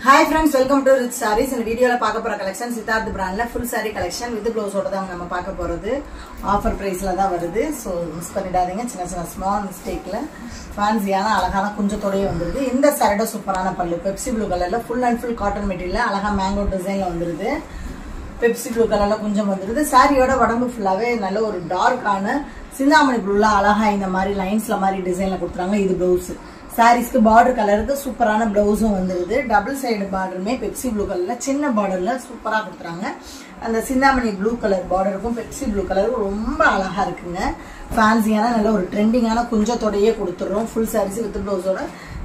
Hi friends, welcome to Rich Sarees. In video la paaka pora collection Siddharth brand la full saree collection with blouse oda dhaan nama paaka poradhu offer price la da varudhu so miss pannidadinga chinna small mistake la fancy ana alagana kunjathode vandirudhu indha saree da super ana pallu Pepsi blue color la full and full cotton material la alaga mango design la vandirudhu Pepsi blue color la kunjam vandirudhu saree oda vadambu full ave nalla oru dark ana sindhamani blue la alaga indha mari lines la mari design la kudutranga idu blouse sarees ku border color ku super ana blouse vandirudhu double side border me Pepsi blue color la chinna border la super ah kudutranga and sindhamani blue color border ku Pepsi blue color romba alaga irukங்க fancy ana nalla ஒரு trending ana kunjathodeye kuduthrom full sarees with blouse oda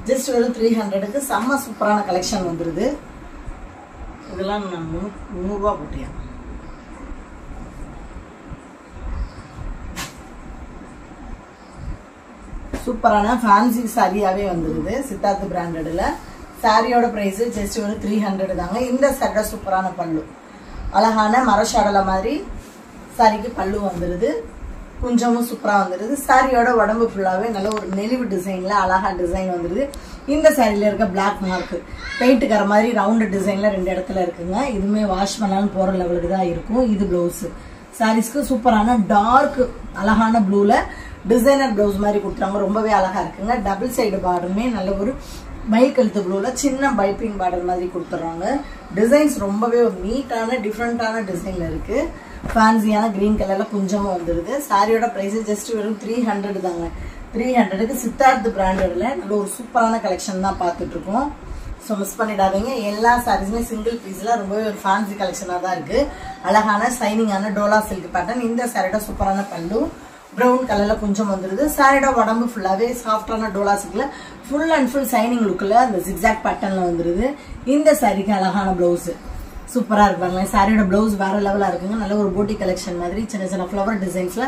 just வெறும் 300 க்கு செம்ம சூப்பரான collection வந்திருது இதெல்லாம் நான் 100 ரூபாய் போட்டியா சூப்பரான ஃபேன்சி சாரியாவே வந்திருது சித்தார்த் பிராண்டட்ல சாரியோட பிரைஸ் ஜஸ்ட் ஒரு 300 தாங்க இந்த சட்டை சூப்பரான பல்லு அழகான மரஷாடல மாதிரி சாரிக்கு பல்லு வந்திருது கொஞ்சமும் சூப்பரா வந்திருது சாரியோட உடம்பு ஃபுல்லாவே நல்ல ஒரு நெளிவு டிசைன்ல அழகா டிசைன் வந்திருது இந்த சாரில இருக்க பிளாக் மார்க் பெயிண்ட் கர மாதிரி ரவுண்ட் டிசைன்ல ரெண்டு இடத்துல இருக்குங்க இதுமே வாஷ் பண்ணாலும் போற லெவலுக்கு தான் இருக்கும் இது ப்ளவுஸ் சாரீஸ்க்கு சூப்பரான டார்க் அழகான ப்ளூல டிசைனர் ப்ளவுஸ் மாதிரி கொடுத்தாங்க ரொம்பவே அழகா இருக்குங்க டபுள் சைடு பார்டருமே நல்ல ஒரு மைல் கழுத்து ப்ளூல சின்ன பைப்பிங் பார்டர் மாதிரி கொடுத்துறாங்க டிசைன்ஸ் ரொம்பவே ஒரு நீட்டான டிஃபரெண்டான டிசைன்ல இருக்கு ஃபேன்சியான கிரீன் கலர்ல கொஞ்சமா வந்துருது சாரியோட பிரைஸ் ஜஸ்ட் வெறும் 300 தாங்க 300 க்கு சித்தார்த் பிராண்டட்ல நல்ல ஒரு சூப்பரான கலெக்ஷன் தான் பார்த்துட்டு இருக்கோம் சோ மிஸ் பண்ணிடாதீங்க எல்லா சாரீஸ்மே சிங்கிள் பீஸ்ல ரொம்பவே ஒரு ஃபேன்சி கலெக்ஷனா தான் இருக்கு அழகான ஷைனிங்கான டோலா சில்க் பேட்டர்ன் இந்த சாரியோட சூப்பரான பல்லு brown கலர்ல கொஞ்சம் வந்திருது சாரியோட உடம்பு ஃபுல்லாவே சாஃப்ட்டான டோலா சில்க்ல ஃபுல் அண்ட் ஃபுல் ஷைனிங் லுக்ல அந்த zigzag பேட்டர்ன்ல வந்திருது இந்த சாரிக்கு அழகான ப்ளவுஸ் சூப்பரா இருக்கு பாருங்க சாரியோட ப்ளவுஸ் வேற லெவலா இருக்குங்க நல்ல ஒரு போட்டி கலெக்ஷன் மாதிரி சின்ன ஃப்ளவர் டிசைன்ஸ்ல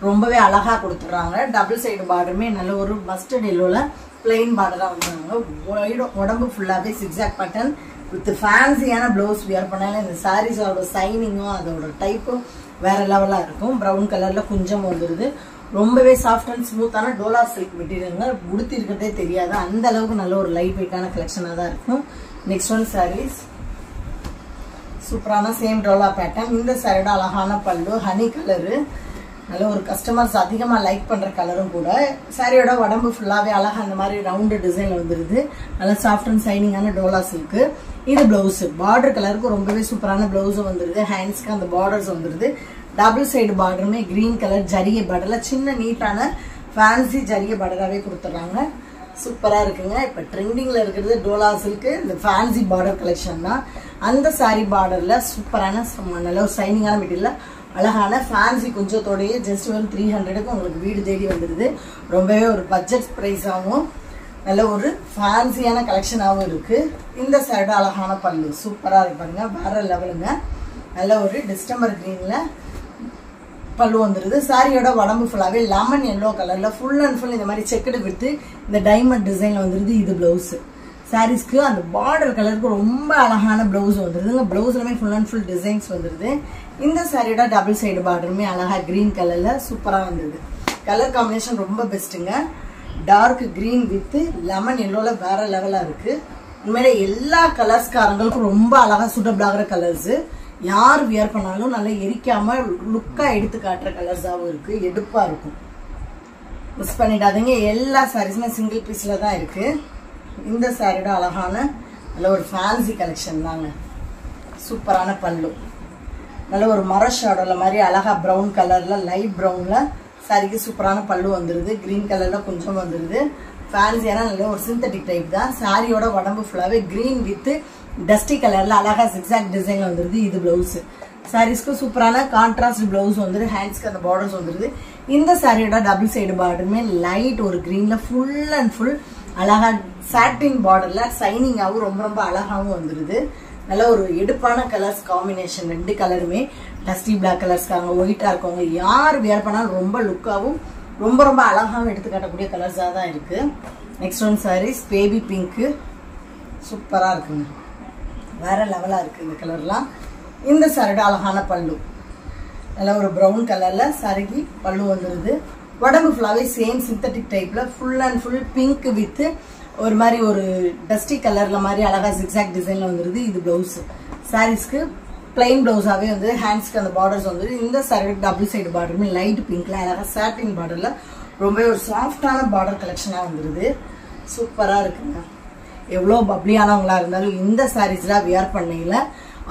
ரொம்பவே அழகா கொடுத்துறாங்க டபுள் சைடு பார்டருமே நல்ல ஒரு மஸ்டர்ட் எல்லோல plain பார்டரா வந்தாங்க உடம்பு ஃபுல்லாவே zigzag பேட்டர்ன் வித் ஃபேன்சியான ப்ளவுஸ் வியர் பண்ணால இந்த சாரீஸோட ஷைனிங்கும் அதோட டைப்பும் வேற லெவலா இருக்கும் பிரவுன் கலர்ல கொஞ்சம் வந்துருது ரொம்பவே சாஃப்ட் அண்ட் ஸ்மூத்தான டோலா சில்க் மெட்டீரியல்ங்க உடுத்தி இருக்கிறதே தெரியாது அந்த அளவுக்கு நல்ல ஒரு லைட் வெயிட்டான கலெக்ஷனா தான் இருக்கும் நெக்ஸ்ட் ஒன் சாரீஸ் சூப்பரான சேம் டோலா பேட்டர்ன் இந்த சாரியோட அழகான பல்லு ஹனி கலரு நல்ல ஒரு கஸ்டமர்ஸ் அதிகமா லைக் பண்ற கலரும் கூட சாரியோட உடம்பு ஃபுல்லாவே அழகா அந்த மாதிரி ரவுண்ட் டிசைன்ல வந்துருது நல்ல சாஃப்ட் அண்ட் ஷைனிங்கான டோலா சில்க் இது பிளவுஸ் பார்டர் கலருக்கு ரொம்பவே சூப்பரான பிளவுஸ் வந்துருது ஹேண்ட்ஸ்க்கு அந்த பார்டர்ஸ் வந்துருது டபுள் சைடு பார்டருமே கிரீன் கலர் ஜரிகை பார்டர்ல சின்ன நீட்டான ஃபேன்சி ஜரிகை பார்டராவே கொடுத்துறாங்க சூப்பரா இருக்குங்க இப்ப ட்ரெண்டிங்ல இருக்கிறது டோலா சில்க் இந்த ஃபேன்சி பார்டர் கலெக்ஷன் தான் அந்த சாரி பார்டர்ல சூப்பரான நல்ல ஒரு ஷைனிங்கான மெட்டீரியல் அழகான ஃபேன்சி கொஞ்சத்தோடயே ஜஸ்ட் ஒரு 300க்கு உங்களுக்கு வீடு தேடி வந்துருது ரொம்பவே ஒரு பட்ஜெட் பிரைஸ் ஆகும் நல்ல ஒரு ஃபேன்சியான கலெக்ஷனாகவும் இருக்கு இந்த சைடு அழகான பல்லு சூப்பரா இருப்பாங்க வேற லெவலுங்க நல்ல ஒரு டிஸ்டம்பர் கிரீன்ல பல்லு வந்துருது சாரியோட உடம்பு ஃபுல்லாவே லெமன் எல்லோ கலர்ல ஃபுல் அண்ட் ஃபுல் இந்த மாதிரி செக்குடு விட்டு இந்த டைமண்ட் டிசைன்ல வந்துருது இது பிளவுஸ் சாரீஸ்க்கு அந்த பார்டர் கலருக்கு ரொம்ப அழகான பிளவுஸ் வந்துருதுங்க பிளவுஸ்லமே ஃபுல் அண்ட் ஃபுல் டிசைன்ஸ் வந்துருது இந்த சாரியோட டபுள் சைடு பார்டருமே அழகா கிரீன் கலர்ல சூப்பரா வந்துருது கலர் காம்பினேஷன் ரொம்ப பெஸ்ட்டுங்க டார்க் கிரீன் வித் லெமன் எல்லோல வேற லெவலா இருக்கு உண்மையில எல்லா கலர்ஸ்காரங்களுக்கும் ரொம்ப அழகா சூட்டபிள் ஆகிற கலர்ஸ் யார் வியர் பண்ணாலும் நல்லா எரிக்காம லுக்கா எடுத்து காட்டுற கலர்ஸாவும் இருக்கு எடுப்பா இருக்கும் மிஸ் பண்ணிடாதீங்க எல்லா சாரீஸுமே சிங்கிள் பீஸ்ல தான் இருக்கு இந்த சாரியோட அழகான நல்ல ஒரு ஃபேன்சி கலெக்ஷன் தாங்க சூப்பரான பல்லு நல்ல ஒரு மர ஷேடோல மாதிரி அழகா பிரவுன் கலர்ல லைட் பிரவுன்ல சாரிக்கு சூப்பரான பல்லு வந்துருது கிரீன் கலர்ல கொஞ்சம் வந்துருது ஃபேன்சியான நல்ல ஒரு சிந்தட்டிக் டைப் தான் சாரியோட உடம்பு ஃபுல்லாவே கிரீன் வித் டஸ்டி கலர்ல அழகா zigzag டிசைன்ல வந்துருது இது பிளவுஸ் சாரீஸ்க்கு சூப்பரான கான்ட்ராஸ்ட் பிளவுஸ் வந்துரு ஹேண்ட்ஸ்க்கு அந்த பார்டர்ஸ் வந்துருது இந்த சாரியோட டபுள் சைடு பார்டருமே லைட் ஒரு கிரீன்ல ஃபுல் அண்ட் ஃபுல் அழகா சாட்டின் பார்டர்ல ஷைனிங்காவும் ரொம்ப அழகாவும் வந்துருது நல்ல ஒரு எடுப்பான கலர்ஸ் காம்பினேஷன் ரெண்டு கலருமே டஸ்டி பிளாக் கலர்ஸ்க்காங்க ஒயிட்டா இருக்கவங்க யார் வியர் பண்ணாலும் ரொம்ப லுக்காவும் ரொம்ப அழகாவும் எடுத்து காட்டக்கூடிய கலர்ஸா தான் இருக்கு next one saris baby pink சூப்பரா இருக்குங்க வேற லெவலா இருக்கு இந்த கலர்லாம் இந்த சாரியோட அழகான பல்லு நல்ல ஒரு பிரவுன் கலர்ல சாரிக்கு பல்லு வந்துருது உடம்பு ஃபுல்லாவே சேம் சிந்தட்டிக் டைப்ல full and full pink with ஒரு மாதிரி ஒரு டஸ்டி கலர்ல மாதிரி அழகா ஜிக்ஸாக் டிசைன்ல வந்துருது. இது பிளவுஸ். சாரீஸ்க்கு பிளைன் பிளவுஸாவே வந்து ஹேண்ட்ஸ்க்கு அந்த பார்டர்ஸ் வந்து இந்த சாரி டபுள் சைடு பார்டருமே லைட் பிங்க்ல அழகா சாட்டின் பார்டர்ல ரொம்ப ஒரு சாஃப்டான பார்டர் கலெக்ஷனா வந்துருது. சூப்பரா இருக்குங்க. எவ்வளோ பப்ளியானவங்களா இருந்தாலும் இந்த சாரீஸ்ல வியர் பண்ணையில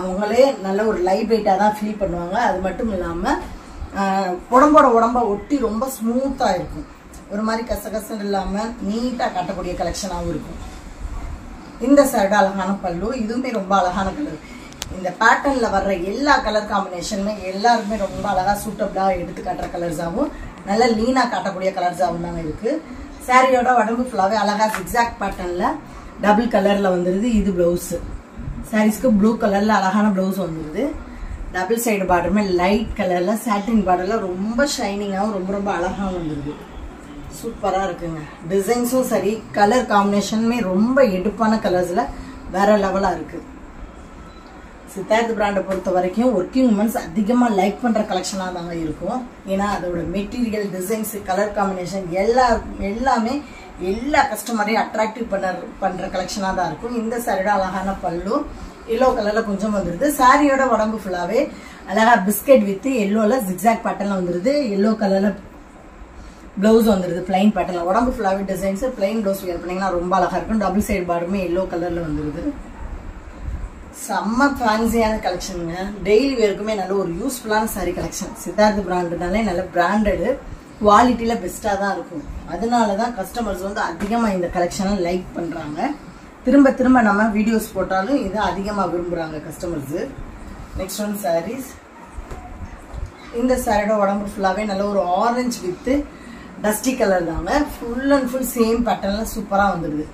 அவங்களே நல்ல ஒரு லைட் வெயிட்டா தான் ஃபீல் பண்ணுவாங்க. அது மட்டும் இல்லாம உடம்ப ஒட்டி ரொம்ப ஸ்மூத்தா இருக்கும். ஒரு மாதிரி கசகசன்னு இல்லாம நீட்டா காட்டக்கூடிய கலெக்ஷனாகவும் இருக்கும். இந்த சைடு அழகான பல்லு. இதுவுமே ரொம்ப அழகான கலர். இந்த பேட்டர்ன்ல வர்ற எல்லா கலர் காம்பினேஷனுமே எல்லாருமே ரொம்ப அழகா சூட்டபிளா எடுத்து காட்டுற கலர்ஸாகவும் நல்ல லீனா காட்டக்கூடிய கலர்ஸாகவும் தாங்க இருக்கு. சாரியோட உடம்பு ஃபுல்லாவே அழகா ஜிக்ஸாக் பேட்டர்ன்ல டபுள் கலர்ல வந்துருது. இது பிளவுஸ். சாரீஸ்க்கு ப்ளூ கலர்ல அழகான பிளவுஸ் வந்துருது. டபுள் சைடு பார்டருமே லைட் கலர்ல சாட்டின் பார்டர்ல ரொம்ப ஷைனிங்காகவும் ரொம்ப ரொம்ப அழகாகவும் வந்துருது. சூப்பரா இருக்குங்க. டிசைன்ஸும் சரி கலர் காம்பினேஷனுமே ரொம்ப எடுப்பான கலர்ஸ்ல வேற லெவலா இருக்கு. சித்தார்த் பிராண்டை பொறுத்த வரைக்கும் ஒர்க்கிங் உமன்ஸ் அதிகமா லைக் பண்ற கலெக்ஷனா தாங்க இருக்கும். ஏன்னா அதோட மெட்டீரியல், டிசைன்ஸ், கலர் காம்பினேஷன் எல்லாமே எல்லா கஸ்டமரையும் அட்ராக்டிவ் பண்ற கலெக்ஷனா தான் இருக்கும். இந்த சாரியோட அழகான பல்லு எல்லோ கலர்ல கொஞ்சம் வந்துருது. சாரியோட உடம்பு ஃபுல்லாவே அழகா பிஸ்கெட் வித் எல்லோல ஜிக்ஸாக் பேட்டர்ன்ல வந்துருது. எல்லோ கலர்ல பிளவுஸ் வந்துருது. பிளைன் பேட்டர்ன்ல உடம்பு ஃபுல்லாவே டிசைன்ஸ். பிளைன் பிளவுஸ் வியர் பண்ணீங்கன்னா ரொம்ப அழகா இருக்கும். டபுள் சைடு பார்டருமே எல்லோ கலர்ல வந்துருது. செம்ம ஃபேன்சியான கலெக்ஷனுங்க. டெய்லி வேருக்குமே நல்ல ஒரு யூஸ்ஃபுல்லான சாரி கலெக்ஷன். சித்தார்த் பிராண்டுனாலே நல்ல பிராண்டடு, குவாலிட்டியில பெஸ்டா தான் இருக்கும். அதனாலதான் கஸ்டமர்ஸ் வந்து அதிகமா இந்த கலெக்ஷனை லைக் பண்றாங்க. திரும்ப திரும்ப நம்ம வீடியோஸ் போட்டாலும் இதை அதிகமா விரும்புறாங்க கஸ்டமர்ஸ். Next one saris. இந்த சாரியோட உடம்பு ஃபுல்லாவே நல்ல ஒரு ஆரஞ்சு வித் டஸ்டி கலர் தாங்க. ஃபுல் அண்ட் ஃபுல் சேம் பேட்டர்ன்ல சூப்பரா வந்துருது.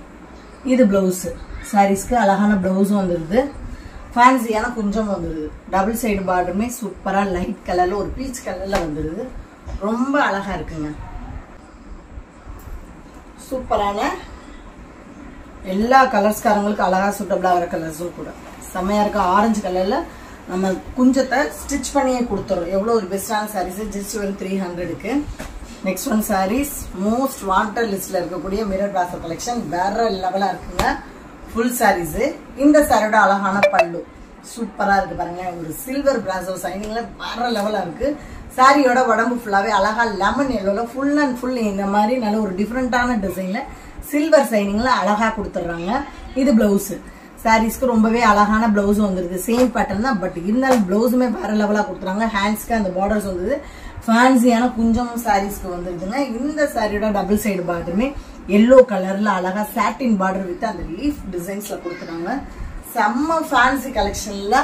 இது பிளவுஸ். சாரீஸ்க்கு அழகான பிளவுஸும் வந்துருது. ஃபேன்சியான கொஞ்சம் வந்துருது. டபுள் சைடு பார்டருமே சூப்பரா லைட் கலர்ல ஒரு பீச் கலர்ல வந்துருது. ரொம்ப அழகா இருக்குங்க. சூப்பரான எல்லா கலர்ஸ்காரங்களுக்கு அழகா சூட்டபிளா வர கலர்ஸும் கூட செம்மையா இருக்கு. ஆரஞ்சு கலர்ல நம்ம குஞ்சத்தை ஸ்டிச் பண்ணியே கொடுத்துறோம். எவ்வளவு ஒரு பெஸ்டான சாரீஸ். ஜஸ்ட் ஒரு 300க்கு. Next one sarees. Most wanted லிஸ்ட்ல இருக்கக்கூடிய மிரர் பிராசோ கலெக்ஷன் வேற லெவலா இருக்குங்க. ஃபுல் சாரீஸ். இந்த சாரியோட அழகான பல்லு சூப்பரா இருக்கு பாருங்க. ஒரு சில்வர் பிராசோ சைனிங்ல வேற லெவலா இருக்கு. சாரியோட உடம்பு ஃபுல்லாவே அழகா லெமன் எல்லோல ஃபுல் அண்ட் ஃபுல் இந்த மாதிரி நல்ல ஒரு டிஃப்ரெண்டான டிசைன்ல சில்வர் சைனிங்ல அழகா கொடுத்துட்றாங்க. இது பிளவுஸ். சாரீஸ்க்கு ரொம்பவே அழகான பிளவுஸ் வந்துருது. சேம் பேட்டர்ன் தான், பட் இருந்தாலும் பிளவுஸுமே வேற லெவலா கொடுத்துறாங்க. ஹேண்ட்ஸ்க்கு அந்த பார்டர்ஸ் வந்துருது. ஃபேன்சியான குஞ்சமும் சாரீஸ்க்கு வந்துருதுங்க. இந்த சாரியோட டபுள் சைடு பார்டருமே எல்லோ கலர்ல அழகா சாட்டின் பார்டர் வித் அந்த லீஃப் டிசைன்ஸ்ல கொடுத்துறாங்க. செம்ம ஃபேன்சி கலெக்ஷன்ல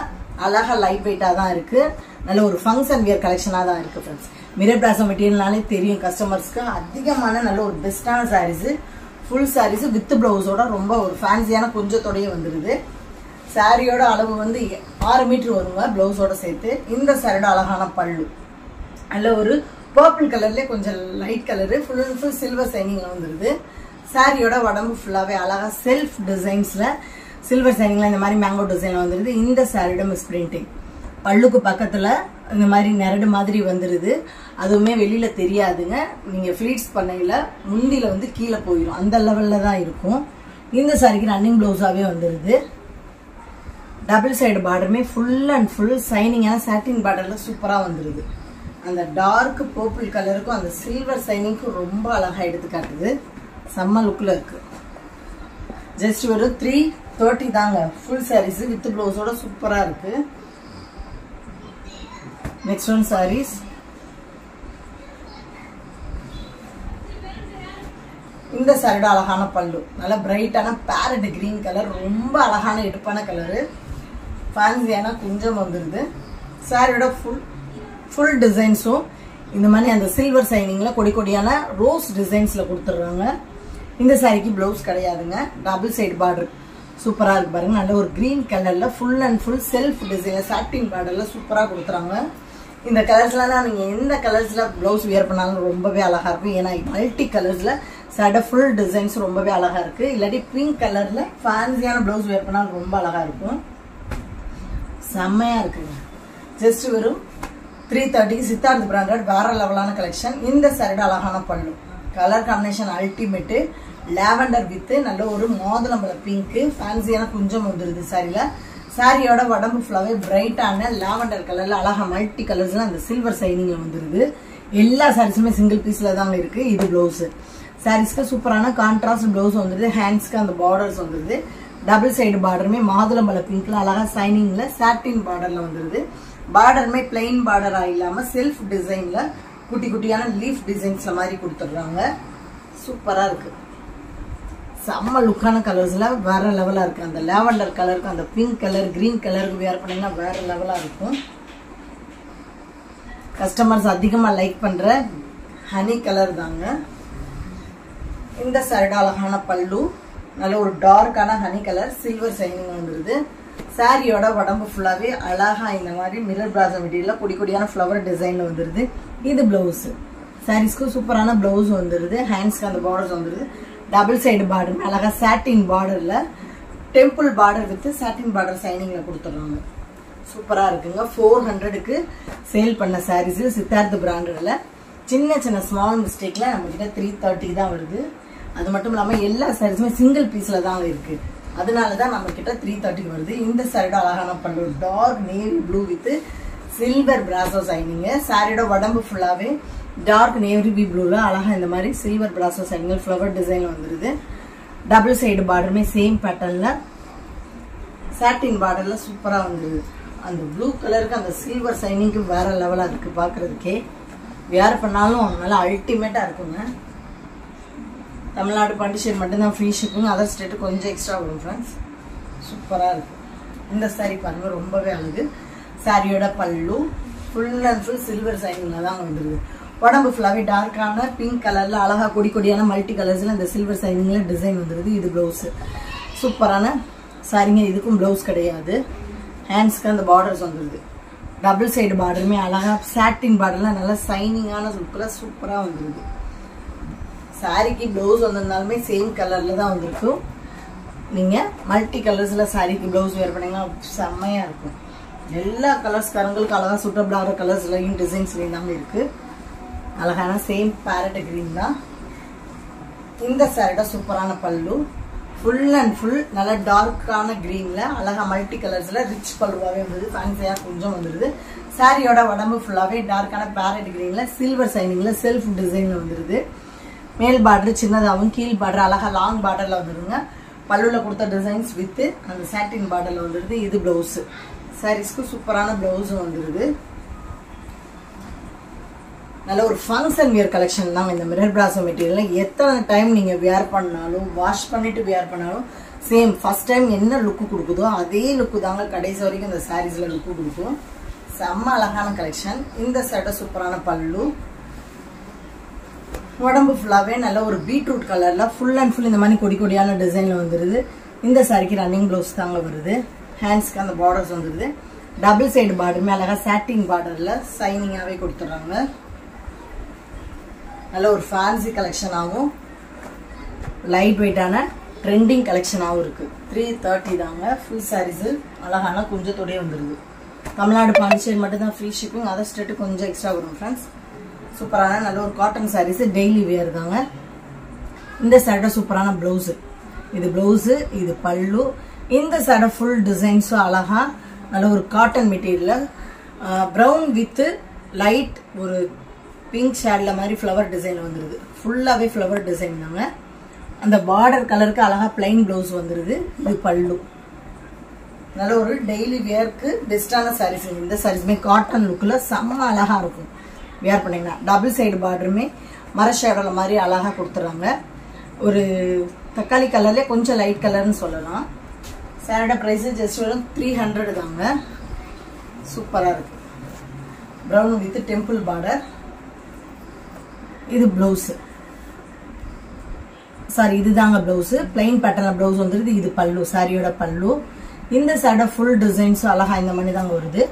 அழகா லைட் வெயிட்டா தான் இருக்கு. நல்ல ஒரு ஃபங்க்ஷன் வியர் கலெக்ஷனா தான் இருக்கு ஃப்ரெண்ட்ஸ். மிரர் பிராசோ மெட்டீரியல்னாலே தெரியும் கஸ்டமர்ஸ்க்கு. அதிகமான நல்ல ஒரு பெஸ்டான சாரீஸ். ஃபுல் சாரீஸ் வித் பிளவுஸோட ரொம்ப ஒரு ஃபேன்சியான கொஞ்சத்தோடய வந்துருது. சாரியோட அளவு வந்து 6 மீட்டர் வருங்க பிளவுஸோட சேர்த்து. இந்த சாரியோட அழகான பல்லு நல்ல ஒரு பர்பிள் கலர்ல கொஞ்சம் light colour full and full silver சைனிங்ல வந்துருது. சாரியோட உடம்பு ஃபுல்லாவே அழகா செல்ஃப் டிசைன்ஸ்ல சில்வர் சைனிங்ல இந்த மாதிரி மேங்கோ டிசைன்ல வந்துருது. இந்த சாரியோட மிஸ் பிரிண்டிங் பல்லுக்கு பக்கத்துல இந்த மாதிரி நெரடு மாதிரி வந்துருது. அதுவுமே வெளியில தெரியாதுங்க. நீங்க ஃபிளீட்ஸ் பண்ணையில முந்தில வந்து கீழே போயிடும். அந்த லெவல்ல தான் இருக்கும். இந்த சாரிக்கு ரன்னிங் பிளவுஸாவே வந்துருது. டபுள் சைடு பார்டருமே ஃபுல் அண்ட் ஃபுல் சைனிங்கான சாட்டின் பார்டர்ல சூப்பரா வந்துருது. அந்த டார்க் பர்பிள் கலருக்கும் அந்த சில்வர் சைனிங்க்கும் ரொம்ப அழகா எடுத்து காட்டுது. செம்ம லுக்ல இருக்கு. ஜஸ்ட் ஒரு 330 தாங்க. ஃபுல் சாரீஸ் வித் பிளவுஸோட சூப்பரா இருக்கு. Next one saris. இந்த சாரியோட அழகான பல்லு நல்ல பிரைட்டான பேரட் கிரீன் கலர். ரொம்ப அழகான எடுப்பான கலரு. ஃபேன்சியான குஞ்சம் வந்துருது. சாரியோட ஃபுல் டிசைன்ஸும் இந்த மாதிரி அந்த சில்வர் சைனிங்ல கொடி கொடியான ரோஸ் டிசைன்ஸ்ல கொடுத்துடுறாங்க. இந்த சாரிக்கு பிளவுஸ் கிடையாதுங்க. டபுள் சைடு பார்டர் சூப்பரா இருக்கு பாருங்க. நல்ல ஒரு கிரீன் கலர்ல full and full self design satin பார்டர்ல சூப்பரா கொடுத்துறாங்க. இந்த கலர்ஸ்லாம் நீங்க எந்த கலர்ஸ்ல பிளவுஸ் வியர் பண்ணாலும் ரொம்பவே அழகா இருக்கும். ஏன்னா மல்டி கலர்ஸ்ல சட ஃபுல் டிசைன்ஸ் ரொம்பவே அழகா இருக்கு. இல்லாட்டி பிங்க் கலர்ல ஃபேன்சியான பிளவுஸ் வியர் பண்ணாலும் ரொம்ப அழகா இருக்கும். செம்மையா இருக்குங்க. ஜஸ்ட் வெறும் 330 சித்தார்த் பிராண்டட் வேற லெவலான கலெக்ஷன். இந்த சாரியோட அழகான பல்லு colour combination ultimate. Lavender with நல்ல ஒரு மாதுளம்பழ பிங்க் ஃபேன்சியான குஞ்சம் வந்துருது சாரில. சாரியோட உடம்பு ஃபுல்லாவே பிரைட்டான லாவெண்டர் கலர்ல அழகா மல்டி கலர்ஸ்ல அந்த சில்வர் சைனிங்ல வந்துருது. எல்லா சாரீஸுமே சிங்கிள் பீஸ்ல தாங்க இருக்கு. இது பிளவுஸ். சாரீஸ்க்கு சூப்பரான கான்ட்ராஸ்ட் பிளவுஸ் வந்துருது. ஹேண்ட்ஸ்க்கு அந்த பார்டர்ஸ் வந்துருது. டபுள் சைடு பார்டருமே மாதுளம்பழ பிங்க்ல அழகா சைனிங்ல சாட்டின் பார்டர்ல வந்துருது. பார்டருமே பிளைன் பார்டரா இல்லாம செல்ஃப் டிசைன்ல குட்டி குட்டியான லீஃப் டிசைன்ஸ்ல மாதிரி கொடுத்துடுறாங்க. சூப்பரா இருக்கு. செம்ம லுக்கான கலர்ஸ்ல வேற லெவலா இருக்கு. அந்த லாவெண்டர் கலருக்கு அந்த பிங்க் கலர் கிரீன் கலருக்கு வேர் பண்ணீங்கன்னா வேற லெவலா இருக்கும். கஸ்டமர்ஸ் அதிகமா லைக் பண்ற ஹனி கலர் தாங்க. இந்த சைடு அழகான பல்லு நல்ல ஒரு டார்க்கான ஹனி கலர் சில்வர் சைனிங் வந்துருது. சாரியோட உடம்பு ஃபுல்லாவே அழகா இந்த மாதிரி மிரர் பிராசோ மெட்டீரியல்ல கொடி கொடியான ஃப்ளவர் டிசைன்ல வந்துருது. இது பிளவுஸ். சாரீஸ்க்கு சூப்பரான பிளவுஸ் வந்துருது. ஹேண்ட்ஸ்க்கு அந்த பார்டர்ஸ் வந்துருது. டபுள் சைடு பார்டர் அழகா சாட்டின் பார்டர்ல temple border with satin border சைனிங்ல கொடுத்துறாங்க. சூப்பரா இருக்குங்க. 400க்கு சேல் பண்ண சாரீஸ் சித்தார்த் பிராண்டட்ல. சின்ன சின்ன ஸ்மால் மிஸ்டேக்ல நம்ம கிட்ட 330 தான் வருது. அது மட்டும் இல்லாம எல்லா சாரீஸுமே சிங்கிள் பீஸ்ல தான் இருக்கு. அதனாலதான் நம்ம கிட்ட 330 வருது. இந்த சாரியோட அழகான பல்லு dark navy blue with silver பிராசோ சைனிங். சாரியோட உடம்பு ஃபுல்லாவே டார்க் நேவி ப்ளூல அழகா இந்த மாதிரி சில்வர் பிராசோ சைனிங் ஃப்ளவர் டிசைன்ல வந்துருது. டபுள் சைடு பார்டருமே சேம் பேட்டர்ன்ல சாட்டின் பார்டர்ல சூப்பரா வந்துருது. அந்த ப்ளூ கலருக்கு அந்த சில்வர் சைனிங்க்கு வேற லெவலா இருக்கு பாக்குறதுக்கே. வேர் பண்ணாலும் நல்லா அல்டிமேட்டா இருக்குங்க. தமிழ்நாடு பாண்டிச்சேரி மட்டும்தான் ஃப்ரீ ஷிப்பிங். அதர் ஸ்டேட்டு கொஞ்சம் எக்ஸ்ட்ரா வரும் ஃப்ரெண்ட்ஸ். சூப்பராக இருக்கு. இந்த சாரீ பாருங்க ரொம்பவே அழகு. சாரியோட பல்லு ஃபுல் அண்ட் ஃபுல் சில்வர் சைனிங்ல தான் வந்துருது. உடம்பு ஃபுல்லாவே டார்க்கான பிங்க் கலர்ல அழகா கொடி கொடியான மல்டி கலர்ஸ்ல இந்த சில்வர் சைனிங்ல டிசைன் வந்துருது. இது பிளவுஸ். சூப்பரான சாரிங்க. இதுக்கும் பிளவுஸ் கிடையாது. ஹேண்ட்ஸ்க்கு அந்த பார்டர்ஸ் வந்துருது. டபுள் சைடு பார்டருமே அழகா சாட்டின் பார்டர்ல நல்லா சைனிங்கான லுக்ல சூப்பரா வந்துருது. சாரிக்கு பிளவுஸ் வந்திருந்தாலுமே சேம் கலர்ல தான் வந்திருக்கும். நீங்க மல்டி கலர்ஸ்ல சாரிக்கு பிளவுஸ் வேர் பண்ணீங்கன்னா செம்மையா இருக்கும். எல்லா கலர்ஸ்காரங்களுக்கு அழகா சூட்டபிளான கலர்ஸ்லயும் டிசைன்ஸ்லயும் தாங்க இருக்கு. அழகான சேம் பேரட் கிரீன் தான். இந்த சாரியோட சூப்பரான பல்லு ஃபுல் அண்ட் ஃபுல் நல்ல டார்க்கான கிரீன்ல அழகா மல்டி கலர்ஸ்ல ரிச் பல்லுவாவே வந்துருது. ஃபேன்சியா கொஞ்சம் வந்துருது. சாரியோட உடம்பு ஃபுல்லாவே டார்க்கான பேரட் கிரீன்ல சில்வர் சைனிங்ல செல்ஃப் டிசைன்ல வந்துருது. மேல் பார்டர் சின்னதாகவும் கீழ் பார்டர் அழகா லாங் பார்டர்ல வந்துருங்க. பல்லுல கொடுத்த டிசைன்ஸ் வித் அந்த சாட்டின் பார்டர்ல வந்துருது. இது பிளவுஸ். சாரீஸ்க்கு சூப்பரான பிளவுஸ் வந்துருது. நல்ல ஒரு ஃபங்க்ஷன் வியர் கலெக்ஷன் தான் இந்த மிரர் பிராசோ மெட்டீரியல்ல. எத்தனை டைம் நீங்க வியர் பண்ணாலும் வாஷ் பண்ணிட்டு வியர் பண்ணாலும் சேம் ஃபர்ஸ்ட் டைம் என்ன லுக்கு கொடுக்குதோ அதே லுக்கு தாங்க கடைசி வரைக்கும் இந்த சாரீஸ்ல லுக்கு கொடுக்கும். செம்ம அழகான கலெக்ஷன். இந்த சட்டை சூப்பரான பல்லு. உடம்பு ஃபுல்லாவே நல்ல ஒரு பீட்ரூட் கலர்ல ஃபுல் அண்ட் ஃபுல் இந்த மாதிரி கொடி கொடியான டிசைன்ல வந்துருது. இந்த சாரிக்கு ரன்னிங் பிளவுஸ் தாங்க வருது. ஹேண்ட்ஸ்க்கு அந்த பார்டர்ஸ் வந்துருது. டபுள் சைடு பார்டருமே அழகா சாட்டின் பார்டர்ல சைனிங்காவே கொடுத்துறாங்க. நல்ல ஒரு ஃபேன்சி கலெக்ஷனாகவும் லைட் வெயிட்டான ட்ரெண்டிங் கலெக்ஷனாகவும் இருக்கு. 330 தாங்க. ஃபுல் சாரீஸ் அழகான குஞ்சத்தோடய வந்துருது. தமிழ்நாடு பாண்டிச்சேரி மட்டும் தான் ஃப்ரீ ஷிப்பிங். அதர் ஸ்டேட்டு கொஞ்சம் எக்ஸ்ட்ரா வரும் ஃப்ரெண்ட்ஸ். சூப்பரான நல்ல ஒரு காட்டன் சாரீஸ் டெய்லி வியர் தாங்க. இந்த சாரியோட சூப்பரான பிளவுஸ். இது பிளவுஸ், இது பல்லு. இந்த சாரியோட ஃபுல் டிசைன்ஸும் அழகா நல்ல ஒரு cotton material brown with light ஒரு பிங்க் ஷேட்ல மாதிரி ஃப்ளவர் டிசைன் வந்துருது. ஃபுல்லாவே ஃப்ளவர் டிசைன் தாங்க. அந்த பார்டர் கலருக்கு அழகா பிளைன் பிளவுஸ் வந்துருது. இது பல்லு. நல்ல ஒரு டெய்லி வியர்க்கு பெஸ்டான சாரீஸ். இந்த சாரீஸ்மே காட்டன் லுக்ல செம்ம அழகா இருக்கும் வியர் பண்ணீங்கன்னா. டபுள் சைடு பார்டருமே மர ஷேடோல மாதிரி அழகா கொடுத்துறாங்க. ஒரு தக்காளி கலர்ல கொஞ்சம் லைட் கலர்னு சொல்லலாம். சாரியோட பிரைஸ் ஜஸ்ட் வெறும் 300 தாங்க. சூப்பரா இருக்கு. Brown with temple border. இது பிளவுஸ். சாரி இதுதாங்க பிளவுஸ். பிளைன் பேட்டர்ன்ல பிளவுஸ் வந்துருது. இது பல்லு. சாரியோட பல்லு. இந்த சாரியோட ஃபுல் டிசைன்ஸ் அழகா இந்த மாதிரி தாங்க வருது.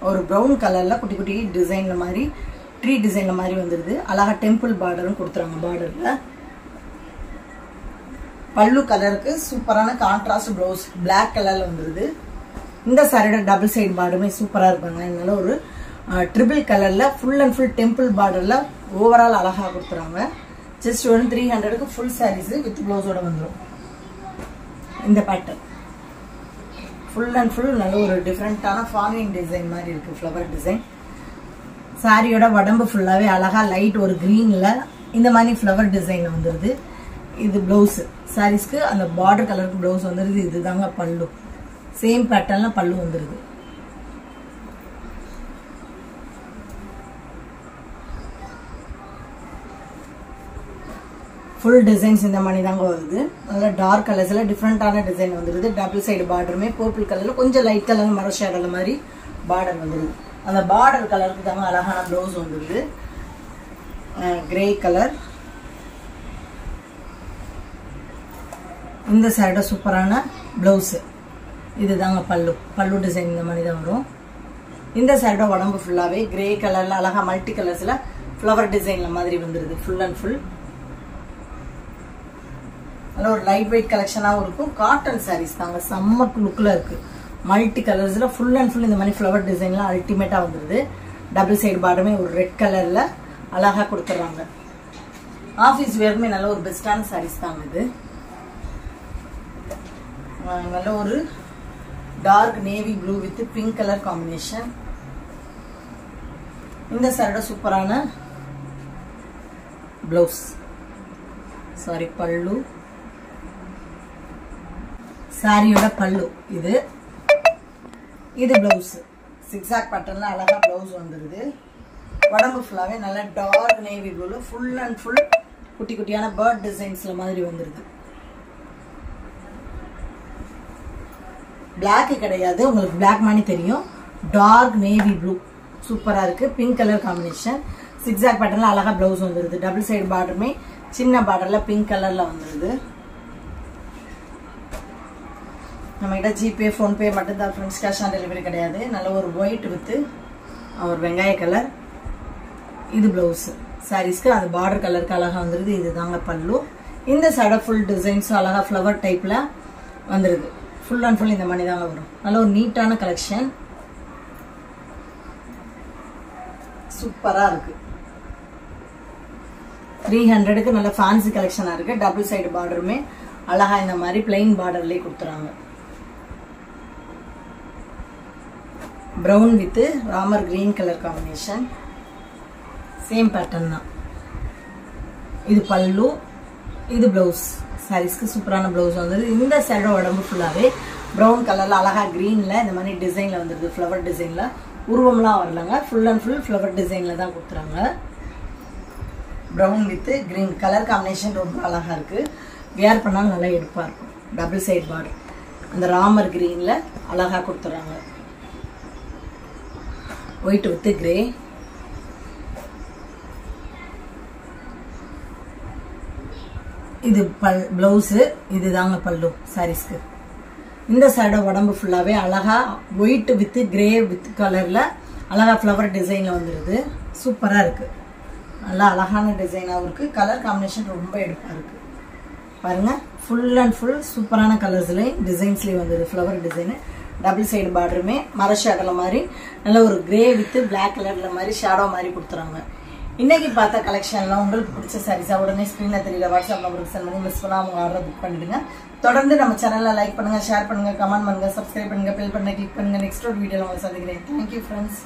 ஒரு ப்ரௌன் கலர்ல குட்டி குட்டி டிசைன்ல மாதிரி ட்ரீ டிசைன்ல மாதிரி வந்துருது. அழகா டெம்பிள் பார்டரும் கொடுத்துறாங்க. பார்டர்ல பல்லு கலருக்கு சூப்பரான கான்ட்ராஸ்ட் பிளவுஸ் பிளாக் கலர்ல வந்துருது. இந்த சாரியோட டபுள் சைடு பார்டருமே சூப்பரா இருப்பாங்க. அதனால ஒரு ட்ரிபிள் கலர்ல ஃபுல் அண்ட் ஃபுல் டெம்பிள் பார்டர்ல ஓவரால் அழகா கொடுத்துறாங்க. ஜஸ்ட் ஒரு 300க்கு ஃபுல் சாரீஸ் வித் ப்ளவுஸோட வந்துடும். இந்த பேட்டர்ன் ஃபுல் அண்ட் ஃபுல் நல்ல ஒரு டிஃப்ரெண்டான ஃபார்மிங் டிசைன் மாதிரி இருக்கு, ஃப்ளவர் டிசைன். சாரியோட உடம்பு ஃபுல்லாவே அழகா லைட் ஒரு கிரீன்ல இந்த மாதிரி ஃப்ளவர் டிசைன் வந்துருது. இது பிளவுஸ், சாரீஸ்க்கு அந்த பார்டர் கலருக்கு பிளவுஸ் வந்துருது. இதுதாங்க பல்லு, சேம் பேட்டர்ன்ல பல்லு வந்துருது. ஃபுல் டிசைன்ஸ் இந்த மாதிரி தாங்க வருது. நல்ல டார்க் கலர்ஸ்ல டிஃப்ரெண்டான டிசைன் வந்துருது. டபுள் சைடு பார்டருமே பர்பிள் கலர்ல கொஞ்சம் லைட் கலர் மர ஷேடோல மாதிரி பார்டர் வந்துருது. அந்த பார்டர் கலருக்கு தாங்க அழகான ப்ளவுஸ் வந்துருது. Grey colour. இந்த சைட சூப்பரான பிளவுஸ். இதுதாங்க பல்லு, பல்லு டிசைன் இந்த மாதிரி தான் வரும். இந்த சைட உடம்பு ஃபுல்லாவே கிரே கலர்ல அழகா மல்டி கலர்ஸ்ல ஃப்ளவர் டிசைன்ல மாதிரி வந்துருது. ஃபுல் அண்ட் ஃபுல் நல்ல ஒரு லைட் வெயிட் கலெக்ஷனாகவும் இருக்கும். காட்டன் சாரீஸ் தாங்க, செம்ம லுக்ல இருக்கு. மல்டி கலர்ஸ்ல ஃபுல் அண்ட் ஃபுல் இந்த மாதிரி ஃப்ளவர் டிசைன்ல அல்டிமேட்டா வந்துருது. டபுள் சைடு பார்டருமே ஒரு ரெட் கலர்ல அழகா கொடுத்துறாங்க. ஆபீஸ் வேர்க்குமே நல்ல ஒரு பெஸ்டான சாரீஸ் தாங்க இது. நல்ல ஒரு dark navy blue with pink colour combination. இந்த சாரியோட சூப்பரான பிளவுஸ், சாரி பல்லு. சாரியோட பல்லு இது. இது பிளவுஸ் சிக்ஸாக் பேட்டர்ன்ல அழகா பிளவுஸ் வந்துருது. உடம்பு ஃபுல்லாவே நல்ல டார்க் நேவி ப்ளூல ஃபுல் அண்ட் ஃபுல் குட்டி குட்டியான பேர்ட் டிசைன்ஸ்ல மாதிரி வந்துருது. பிளாக் கிடையாது, உங்களுக்கு பிளாக் மாதிரி தெரியும். டார்க் நேவி ப்ளூ சூப்பரா இருக்கு. Pink colour combination. சிக்ஸாக் பேட்டர்ன்ல அழகா பிளவுஸ் வந்துருது. டபுள் சைடு பார்டருமே சின்ன பார்டர்ல பிங்க் கலர்ல வந்துருது. நம்ம கிட்ட ஜிபே போன்பே மட்டும் தான் ஃப்ரெண்ட்ஸ், கேஷ் ஆன் டெலிவரி கிடையாது. நல்ல ஒரு ஒயிட் வித் ஒரு வெங்காய கலர். இது பிளவுஸ். சாரீஸ்க்கு அந்த பார்டர் கலருக்கு அழகா வந்துருது. இதுதாங்க பல்லு. இந்த சைட ஃபுல் டிசைன்ஸ் அழகா ஃப்ளவர் டைப்ல வந்துருது. ஃபுல் அண்ட் ஃபுல் இந்த மாதிரி தாங்க வரும். நல்ல ஒரு நீட்டான கலெக்ஷன், சூப்பரா இருக்கு. 300க்கு நல்ல ஃபேன்சி கலெக்ஷனா இருக்கு. டபுள் சைடு பார்டருமே அழகா இந்த மாதிரி பிளைன் பார்டர்லயே கொடுத்துறாங்க. Brown with Ramar green colour combination. Same pattern தான். இது பல்லு, இது பிளவுஸ். சாரீஸ்க்கு சூப்பரான பிளவுஸ் வந்துருது. இந்த சைட உடம்பு ஃபுல்லாவே பிரவுன் கலர்ல அழகா கிரீன்ல இந்த மாதிரி டிசைன்ல வந்துருது. ஃப்ளவர் டிசைன்ல உருவம்லாம் வரலங்க, ஃபுல் அண்ட் ஃபுல் ஃப்ளவர் டிசைன்ல தான் கொடுத்துறாங்க. Brown with green colour combination ரொம்ப அழகா இருக்கு. வியர் பண்ணாலும் நல்லா எடுப்பா இருக்கும். டபுள் சைடு பார்டர் அந்த ராமர் கிரீன்ல அழகா கொடுத்துறாங்க. White with grey. இது பிளவுஸ். இதுதாங்க பல்லு சாரீஸ்க்கு. இந்த சைட உடம்பு ஃபுல்லாவே அழகா ஒயிட் வித் கிரே வித் கலர்ல அழகா ஃப்ளவர் டிசைன்ல வந்துருது. சூப்பரா இருக்கு. நல்லா அழகான டிசைனாகவும் இருக்கு. கலர் காம்பினேஷன் ரொம்ப எடுப்பா இருக்கு. பாருங்க, ஃபுல் அண்ட் ஃபுல் சூப்பரான கலர்ஸ்லயும் டிசைன்ஸ்லயும் வந்துருது. Flower design. டபுள் சைடு பார்டருமே மர ஷேடோல மாதிரி நல்ல ஒரு கிரே வித் பிளாக் கலர்ல மாதிரி ஷேடோ மாதிரி கொடுத்துறாங்க. இன்னைக்கு பார்த்த கலெக்ஷன்ல உங்களுக்கு பிடிச்ச சாரீஸா உடனே ஸ்கிரீன்ல தெரியல வாட்ஸ்அப் நம்பருக்கு சென்ட் பண்ணி மிஸ் பண்ணாம உங்க ஆர்டர் புக் பண்ணிடுங்க. தொடர்ந்து நம்ம சேனல்ல லைக் பண்ணுங்க, ஷேர் பண்ணுங்க, கமெண்ட் பண்ணுங்க, சப்ஸ்கிரைப் பண்ணுங்க, பெல் பட்டனை கிளிக் பண்ணுங்க. நெக்ஸ்ட் ஒரு வீடியோல உங்களை சந்திக்கிறேன். Thank you friends.